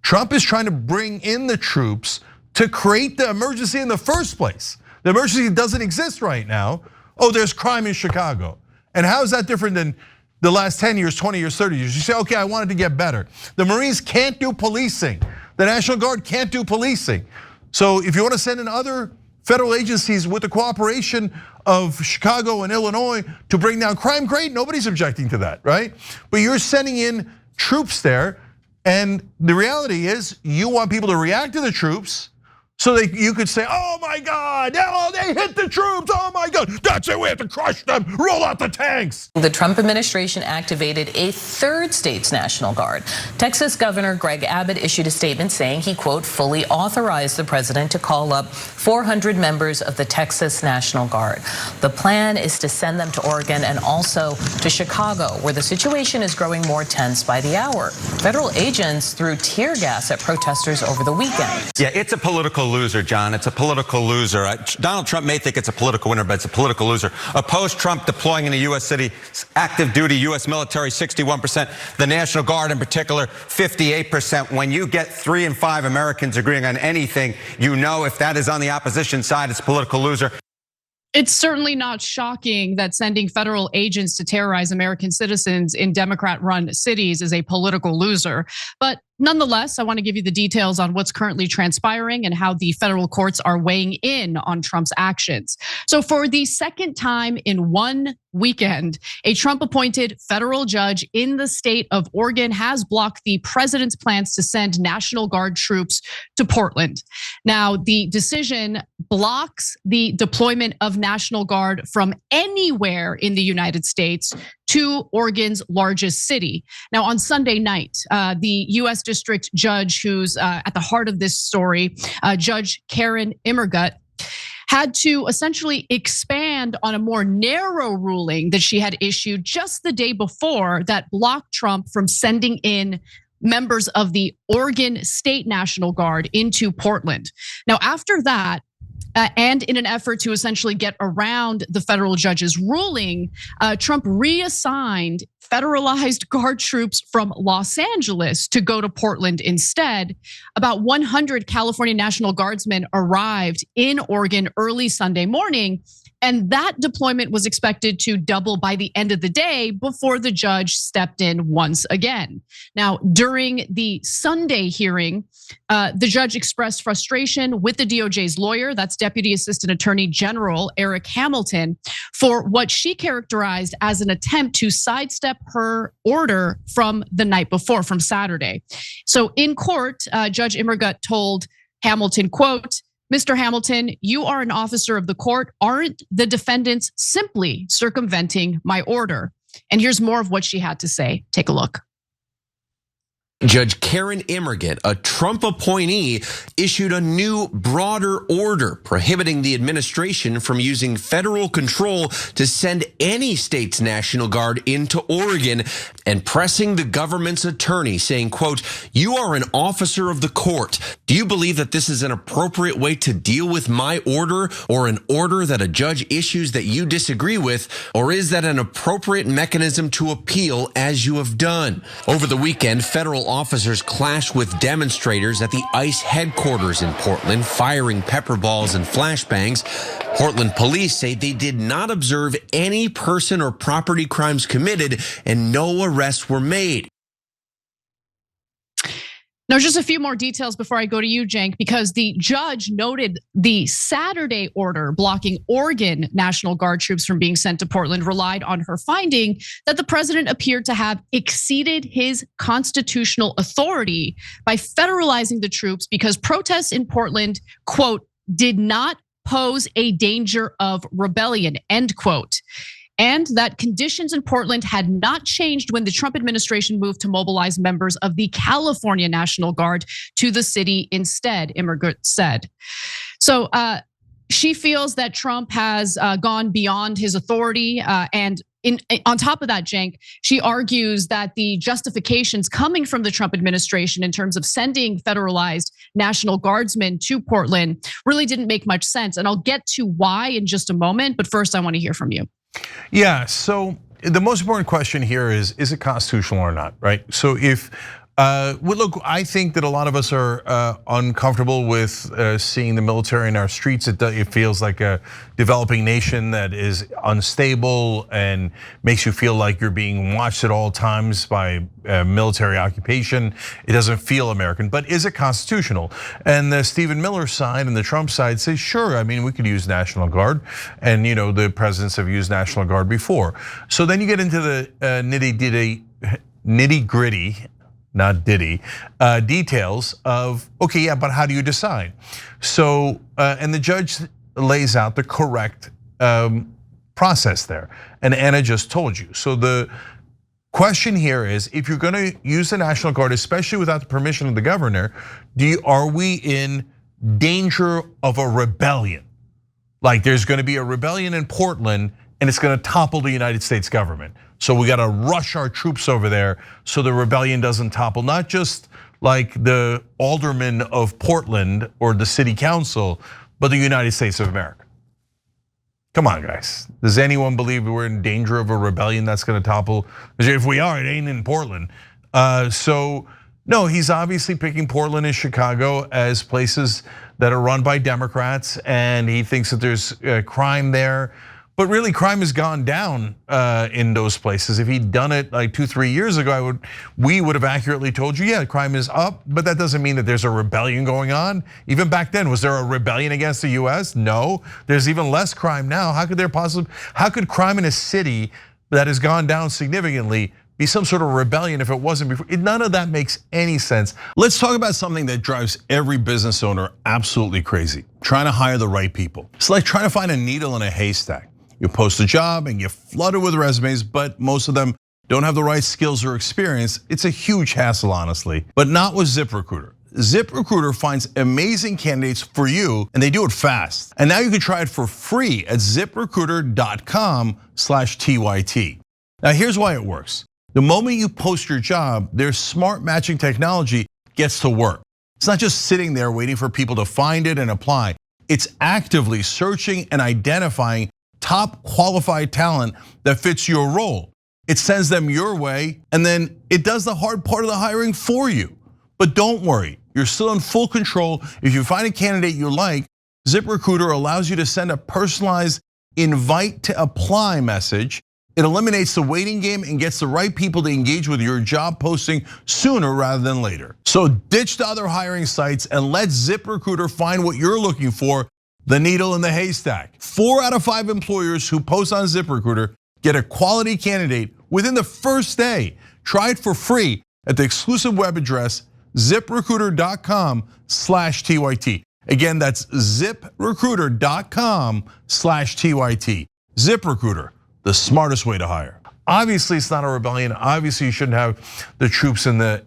Trump is trying to bring in the troops to create the emergency in the first place. The emergency doesn't exist right now. Oh, there's crime in Chicago. And how is that different than the last 10 years, 20 years, 30 years? You say, okay, I wanted to get better. The Marines can't do policing. The National Guard can't do policing. So if you want to send in other federal agencies with the cooperation of Chicago and Illinois to bring down crime, great, nobody's objecting to that, right? But you're sending in troops there, and the reality is you want people to react to the troops so you could say, oh my God, oh, they hit the troops, oh my God, that's it, we have to crush them, roll out the tanks. The Trump administration activated a third state's National Guard. Texas Governor Greg Abbott issued a statement saying he, quote, fully authorized the president to call up 400 members of the Texas National Guard. The plan is to send them to Oregon and also to Chicago, where the situation is growing more tense by the hour. Federal agents threw tear gas at protesters over the weekend. Yeah, it's a political loser, John. It's a political loser. Donald Trump may think it's a political winner, but it's a political loser. Oppose Trump deploying in a U.S. city, active duty U.S. military, 61%. The National Guard in particular, 58%. When you get 3 in 5 Americans agreeing on anything, you know if that is on the opposition side, it's a political loser. It's certainly not shocking that sending federal agents to terrorize American citizens in Democrat-run cities is a political loser. But nonetheless, I want to give you the details on what's currently transpiring and how the federal courts are weighing in on Trump's actions. So for the second time in one weekend, a Trump-appointed federal judge in the state of Oregon has blocked the president's plans to send National Guard troops to Portland. Now, the decision blocks the deployment of National Guard from anywhere in the United States to Oregon's largest city. Now, on Sunday night, the US district judge who's at the heart of this story, Judge Karen Immergut, had to essentially expand on a more narrow ruling that she had issued just the day before that blocked Trump from sending in members of the Oregon State National Guard into Portland. Now, after that, and in an effort to essentially get around the federal judge's ruling, Trump reassigned federalized guard troops from Los Angeles to go to Portland instead. About 100 California National Guardsmen arrived in Oregon early Sunday morning, and that deployment was expected to double by the end of the day before the judge stepped in once again. Now, during the Sunday hearing, the judge expressed frustration with the DOJ's lawyer, that's Deputy Assistant Attorney General Eric Hamilton, for what she characterized as an attempt to sidestep her order from the night before, from Saturday. So in court, Judge Immergut told Hamilton, quote, Mr. Hamilton, you are an officer of the court. Aren't the defendants simply circumventing my order? And here's more of what she had to say. Take a look. Judge Karen Immergut, a Trump appointee, issued a new, broader order prohibiting the administration from using federal control to send any state's National Guard into Oregon, and pressing the government's attorney, saying, quote, you are an officer of the court. Do you believe that this is an appropriate way to deal with my order, or an order that a judge issues that you disagree with, or is that an appropriate mechanism to appeal as you have done? Over the weekend, federal officers clashed with demonstrators at the ICE headquarters in Portland, firing pepper balls and flashbangs. Portland police say they did not observe any person or property crimes committed and no arrests were made. Now, just a few more details before I go to you, Cenk, because the judge noted the Saturday order blocking Oregon National Guard troops from being sent to Portland relied on her finding that the president appeared to have exceeded his constitutional authority by federalizing the troops because protests in Portland, quote, did not pose a danger of rebellion, end quote. And that conditions in Portland had not changed when the Trump administration moved to mobilize members of the California National Guard to the city instead, Immergut said. So she feels that Trump has gone beyond his authority, and on top of that, Cenk, she argues that the justifications coming from the Trump administration in terms of sending federalized National Guardsmen to Portland really didn't make much sense. And I'll get to why in just a moment, but first I want to hear from you. Yeah, so the most important question here is it constitutional or not, right? So if Well, look, I think that a lot of us are uncomfortable with seeing the military in our streets. It feels like a developing nation that is unstable and makes you feel like you're being watched at all times by military occupation. It doesn't feel American, but is it constitutional? And the Stephen Miller side and the Trump side say, sure, I mean, we could use National Guard. And the presidents have used National Guard before. So then you get into the nitty gritty, not Diddy, details of, okay, yeah, but how do you decide? So, and the judge lays out the correct process there. And Anna just told you. So the question here is, if you're gonna use the National Guard, especially without the permission of the governor, are we in danger of a rebellion? Like there's gonna be a rebellion in Portland and it's gonna topple the United States government. So we gotta rush our troops over there so the rebellion doesn't topple, not just like the aldermen of Portland or the city council, but the United States of America. Come on, guys. Does anyone believe we're in danger of a rebellion that's gonna topple? Because if we are, it ain't in Portland. So no, he's obviously picking Portland and Chicago as places that are run by Democrats, and he thinks that there's crime there. But really, crime has gone down in those places. If he'd done it like 2-3 years ago, we would have accurately told you, yeah, crime is up, but that doesn't mean that there's a rebellion going on. Even back then, was there a rebellion against the US? No, there's even less crime now. How could crime in a city that has gone down significantly be some sort of rebellion if it wasn't before? None of that makes any sense. Let's talk about something that drives every business owner absolutely crazy: trying to hire the right people. It's like trying to find a needle in a haystack. You post a job and you flood it with resumes, but most of them don't have the right skills or experience. It's a huge hassle, honestly, but not with ZipRecruiter. ZipRecruiter finds amazing candidates for you, and they do it fast. And now you can try it for free at ziprecruiter.com/TYT. Now here's why it works. The moment you post your job, their smart matching technology gets to work. It's not just sitting there waiting for people to find it and apply. It's actively searching and identifying top qualified talent that fits your role. It sends them your way, and then it does the hard part of the hiring for you. But don't worry, you're still in full control. If you find a candidate you like, ZipRecruiter allows you to send a personalized invite to apply message. It eliminates the waiting game and gets the right people to engage with your job posting sooner rather than later. So ditch the other hiring sites and let ZipRecruiter find what you're looking for: the needle in the haystack. 4 out of 5 employers who post on ZipRecruiter get a quality candidate within the first day. Try it for free at the exclusive web address ziprecruiter.com/TYT. Again, that's ziprecruiter.com/TYT. ZipRecruiter, the smartest way to hire. Obviously, it's not a rebellion. Obviously, you shouldn't have the troops in the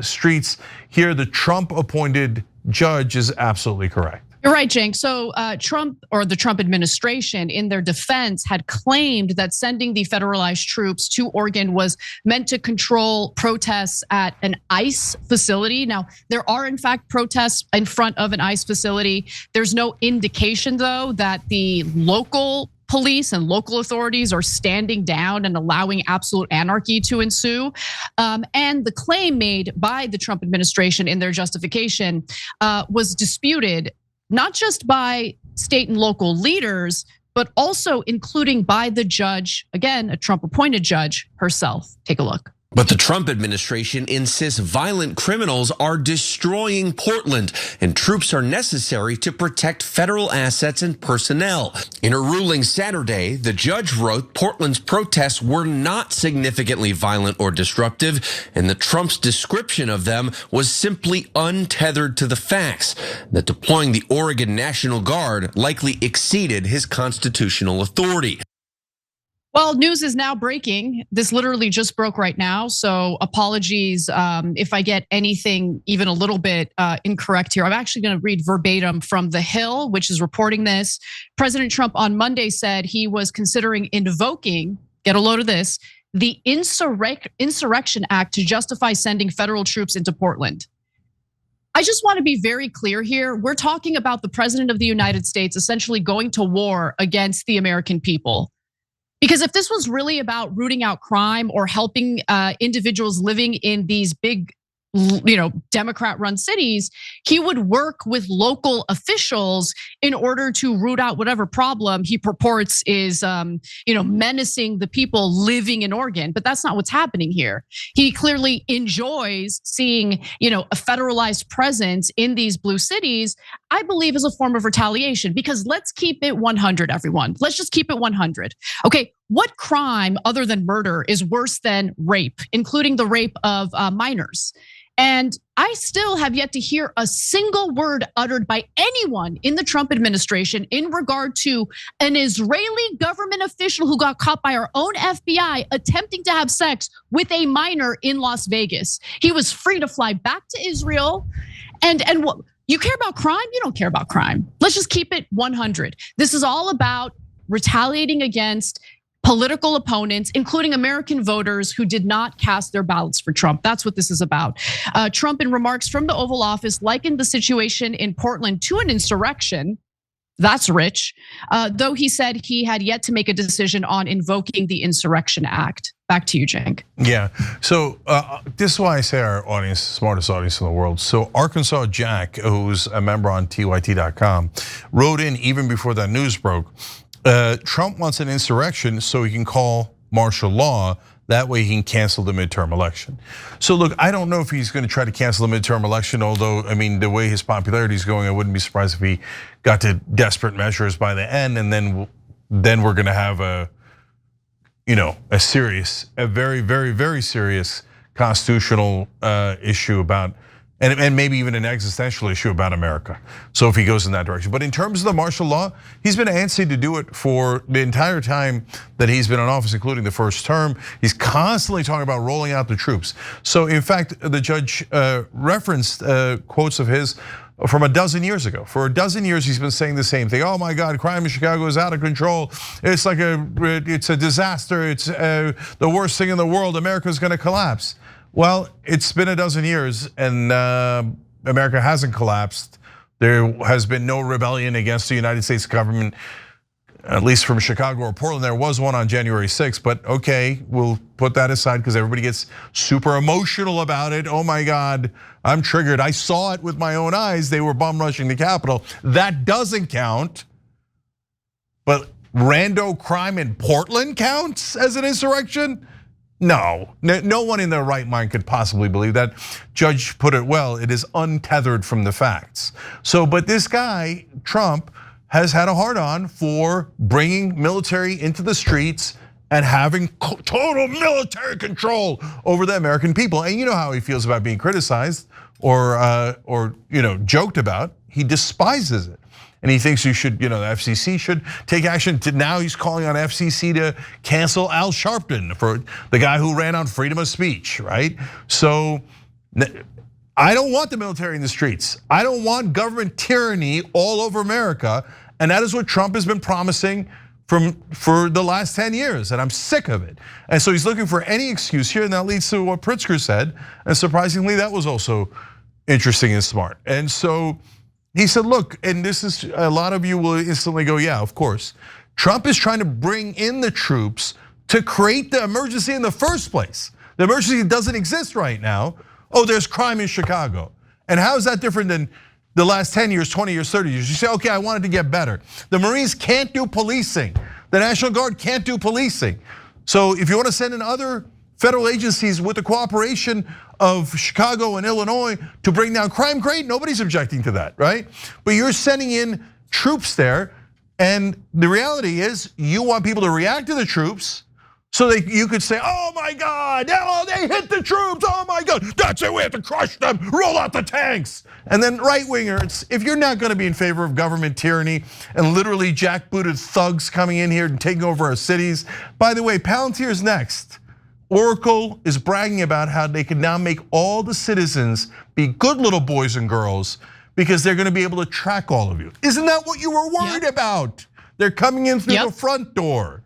streets. Here, the Trump-appointed judge is absolutely correct. You're right, Cenk. So Trump, or the Trump administration, in their defense, had claimed that sending the federalized troops to Oregon was meant to control protests at an ICE facility. Now, there are in fact protests in front of an ICE facility. There's no indication, though, that the local police and local authorities are standing down and allowing absolute anarchy to ensue. And the claim made by the Trump administration in their justification was disputed, not just by state and local leaders, but also including by the judge, again, a Trump-appointed judge herself. Take a look. But the Trump administration insists violent criminals are destroying Portland and troops are necessary to protect federal assets and personnel. In a ruling Saturday, the judge wrote Portland's protests were not significantly violent or disruptive, and that Trump's description of them was simply untethered to the facts, that deploying the Oregon National Guard likely exceeded his constitutional authority. Well, news is now breaking. This literally just broke right now. So apologies if I get anything even a little bit incorrect here. I'm actually going to read verbatim from The Hill, which is reporting this. President Trump on Monday said he was considering invoking, get a load of this, the Insurrection Act to justify sending federal troops into Portland. I just want to be very clear here. We're talking about the president of the United States essentially going to war against the American people. Because if this was really about rooting out crime or helping individuals living in these big Democrat-run cities, he would work with local officials in order to root out whatever problem he purports is, menacing the people living in Oregon. But that's not what's happening here. He clearly enjoys seeing, a federalized presence in these blue cities, I believe, as a form of retaliation. Because let's keep it 100, everyone. Let's just keep it 100. Okay, what crime other than murder is worse than rape, including the rape of minors? And I still have yet to hear a single word uttered by anyone in the Trump administration in regard to an Israeli government official who got caught by our own FBI attempting to have sex with a minor in Las Vegas. He was free to fly back to Israel. And what, you care about crime? You don't care about crime. Let's just keep it 100. This is all about retaliating against political opponents, including American voters who did not cast their ballots for Trump. That's what this is about. Trump, in remarks from the Oval Office, likened the situation in Portland to an insurrection. That's rich. Though he said he had yet to make a decision on invoking the Insurrection Act. Back to you, Cenk. Yeah, so this is why I say our audience, smartest audience in the world. So Arkansas Jack, who's a member on TYT.com, wrote in even before that news broke, Trump wants an insurrection so he can call martial law. That way he can cancel the midterm election. So look, I don't know if he's going to try to cancel the midterm election, although, I mean, the way his popularity is going, I wouldn't be surprised if he got to desperate measures by the end, and then we're going to have a very, very, very serious constitutional issue about, and maybe even an existential issue about America. So if he goes in that direction. But in terms of the martial law, he's been antsy to do it for the entire time that he's been in office, including the first term. He's constantly talking about rolling out the troops. So in fact, the judge referenced quotes of his from a dozen years ago. For a dozen years, he's been saying the same thing. Oh my God, crime in Chicago is out of control. It's a disaster. It's the worst thing in the world. America's gonna collapse. Well, it's been a dozen years and America hasn't collapsed. There has been no rebellion against the United States government, at least from Chicago or Portland. There was one on January 6th, but okay, we'll put that aside because everybody gets super emotional about it. Oh my God, I'm triggered. I saw it with my own eyes. They were bum rushing the Capitol. That doesn't count. But rando crime in Portland counts as an insurrection? No one in their right mind could possibly believe that. Judge put it well, it is untethered from the facts. So, but this guy, Trump, has had a hard on for bringing military into the streets and having total military control over the American people. And you know how he feels about being criticized or joked about. He despises it. And he thinks the FCC should take action. Now he's calling on FCC to cancel Al Sharpton, for the guy who ran on freedom of speech, right? So I don't want the military in the streets. I don't want government tyranny all over America. And that is what Trump has been promising for the last 10 years, and I'm sick of it. And so he's looking for any excuse here, and that leads to what Pritzker said. And surprisingly, that was also interesting and smart. And so he said, look, and this is, a lot of you will instantly go, yeah, of course. Trump is trying to bring in the troops to create the emergency in the first place. The emergency doesn't exist right now. Oh, there's crime in Chicago. And how is that different than the last 10 years, 20 years, 30 years? You say, okay, I want it to get better. The Marines can't do policing. The National Guard can't do policing. So if you want to send in other federal agencies with the cooperation of Chicago and Illinois to bring down crime, great, nobody's objecting to that, right? But you're sending in troops there, and the reality is you want people to react to the troops so that you could say, oh my God, oh, they hit the troops, oh my God, that's it, we have to crush them, roll out the tanks. And then right-wingers, if you're not gonna be in favor of government tyranny and literally jackbooted thugs coming in here and taking over our cities, by the way, Palantir's next. Oracle is bragging about how they can now make all the citizens be good little boys and girls because they're gonna be able to track all of you. Isn't that what you were worried about? They're coming in through the front door.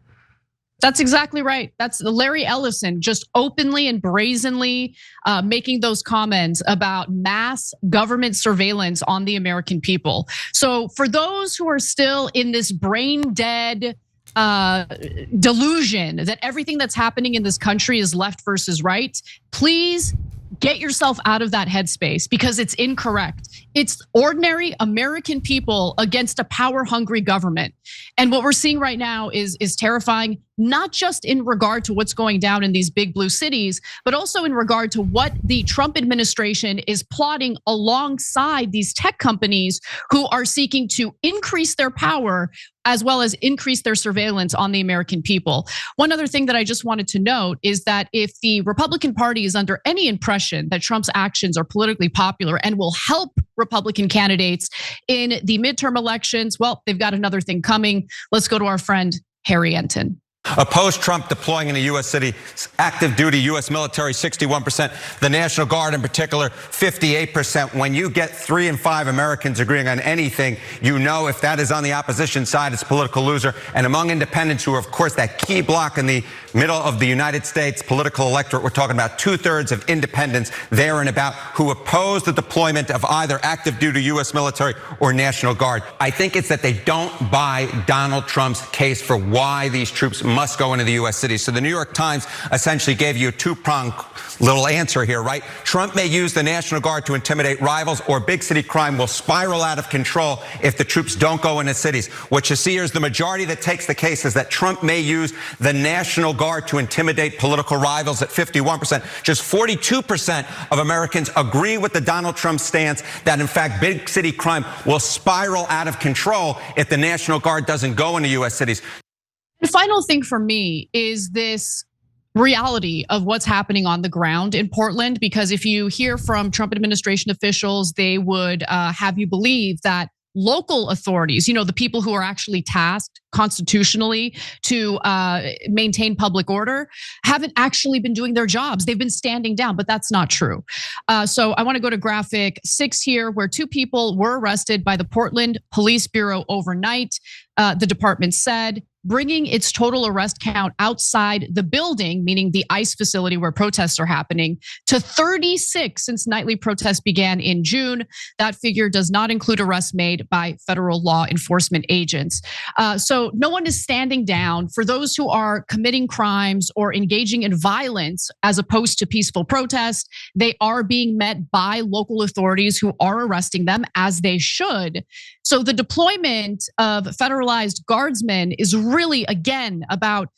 That's exactly right. That's Larry Ellison just openly and brazenly making those comments about mass government surveillance on the American people. So for those who are still in this brain dead delusion that everything that's happening in this country is left versus right, please get yourself out of that headspace because it's incorrect. It's ordinary American people against a power-hungry government. And what we're seeing right now is terrifying, not just in regard to what's going down in these big blue cities, but also in regard to what the Trump administration is plotting alongside these tech companies who are seeking to increase their power as well as increase their surveillance on the American people. One other thing that I just wanted to note is that if the Republican Party is under any impression that Trump's actions are politically popular and will help Republican candidates in the midterm elections, well, they've got another thing coming. Let's go to our friend, Harry Enton. Oppose Trump deploying in a U.S. city, active duty U.S. military, 61%. The National Guard in particular, 58%. When you get 3 in 5 Americans agreeing on anything, you know if that is on the opposition side, it's a political loser. And among independents, who are, of course, that key block in the middle of the United States political electorate, we're talking about 2/3 of independents there and about who oppose the deployment of either active duty U.S. military or National Guard. I think it's that they don't buy Donald Trump's case for why these troops must go into the U.S. cities. So the New York Times essentially gave you a two-pronged little answer here, right? Trump may use the National Guard to intimidate rivals, or big city crime will spiral out of control if the troops don't go into cities. What you see here is the majority that takes the case is that Trump may use the National Guard to intimidate political rivals at 51%. Just 42% of Americans agree with the Donald Trump stance that, in fact, big city crime will spiral out of control if the National Guard doesn't go into U.S. cities. The final thing for me is this reality of what's happening on the ground in Portland, because if you hear from Trump administration officials, they would have you believe that local authorities, the people who are actually tasked constitutionally to maintain public order, haven't actually been doing their jobs. They've been standing down, but that's not true. So I want to go to graphic 6 here, where 2 people were arrested by the Portland Police Bureau overnight. The department said, bringing its total arrest count outside the building, meaning the ICE facility where protests are happening, to 36 since nightly protests began in June. That figure does not include arrests made by federal law enforcement agents. So no one is standing down. For those who are committing crimes or engaging in violence as opposed to peaceful protest, they are being met by local authorities who are arresting them, as they should. So the deployment of federalized guardsmen is really, again, about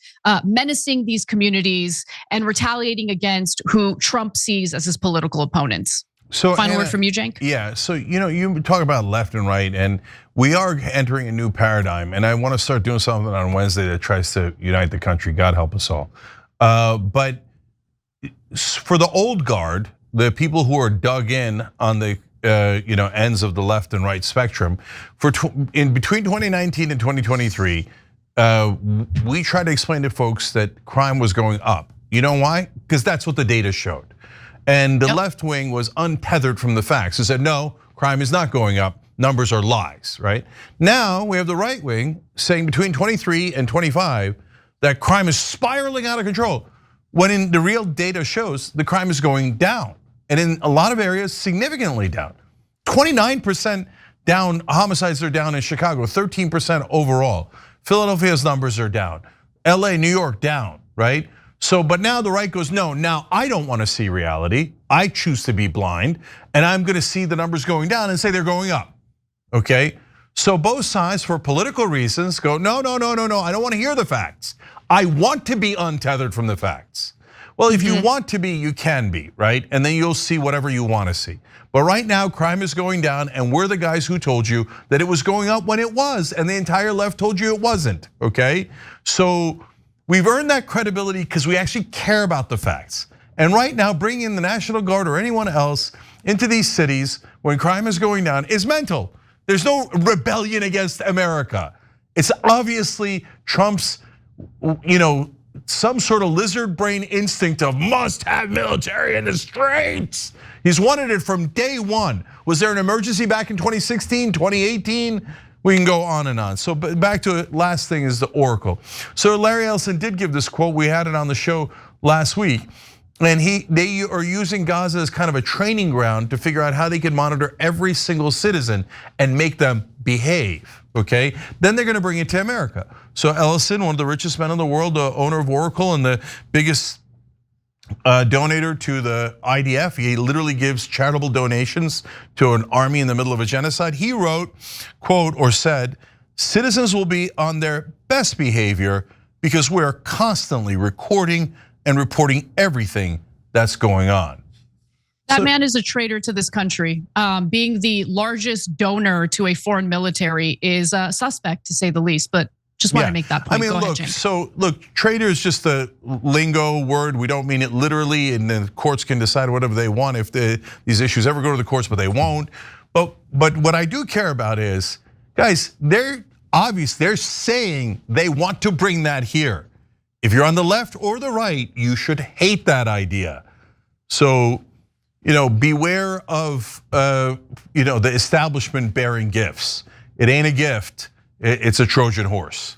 menacing these communities and retaliating against who Trump sees as his political opponents. So, final word from you, Cenk? Yeah, so you talk about left and right, and we are entering a new paradigm, and I want to start doing something on Wednesday that tries to unite the country. God help us all. But for the old guard, the people who are dug in on the ends of the left and right spectrum, in between 2019 and 2023, we tried to explain to folks that crime was going up. You know why? Because that's what the data showed. And the left wing was untethered from the facts. It said, no, crime is not going up. Numbers are lies, right? Now we have the right wing saying between 23 and 25 that crime is spiraling out of control, when in the real data shows the crime is going down. And in a lot of areas, significantly down. 29% down, homicides are down in Chicago, 13% overall. Philadelphia's numbers are down. LA, New York down, right? So, but now the right goes, no, now I don't want to see reality. I choose to be blind, and I'm going to see the numbers going down and say they're going up, okay? So both sides, for political reasons, go, no, I don't want to hear the facts. I want to be untethered from the facts. Well, if you want to be, you can be, right? And then you'll see whatever you want to see. But right now, crime is going down, and we're the guys who told you that it was going up when it was, and the entire left told you it wasn't, okay? So we've earned that credibility because we actually care about the facts. And right now, bringing in the National Guard or anyone else into these cities when crime is going down is mental. There's no rebellion against America. It's obviously Trump's, some sort of lizard brain instinct of must have military in the streets. He's wanted it from day one. Was there an emergency back in 2016, 2018? We can go on and on. So back to it, last thing is the Oracle. So Larry Ellison did give this quote. We had it on the show last week. And they are using Gaza as kind of a training ground to figure out how they can monitor every single citizen and make them behave, okay? Then they're gonna bring it to America. So Ellison, one of the richest men in the world, the owner of Oracle and the biggest donator to the IDF. He literally gives charitable donations to an army in the middle of a genocide. He wrote, quote, or said, citizens will be on their best behavior because we're constantly recording and reporting everything that's going on. That man is a traitor to this country. Being the largest donor to a foreign military is suspect, to say the least, but just want to make that point. I mean, look, traitor is just a lingo word. We don't mean it literally, and the courts can decide whatever they want if these issues ever go to the courts, but they won't. But what I do care about is, guys, they're saying they want to bring that here. If you're on the left or the right, you should hate that idea. So, beware of the establishment bearing gifts. It ain't a gift, it's a Trojan horse.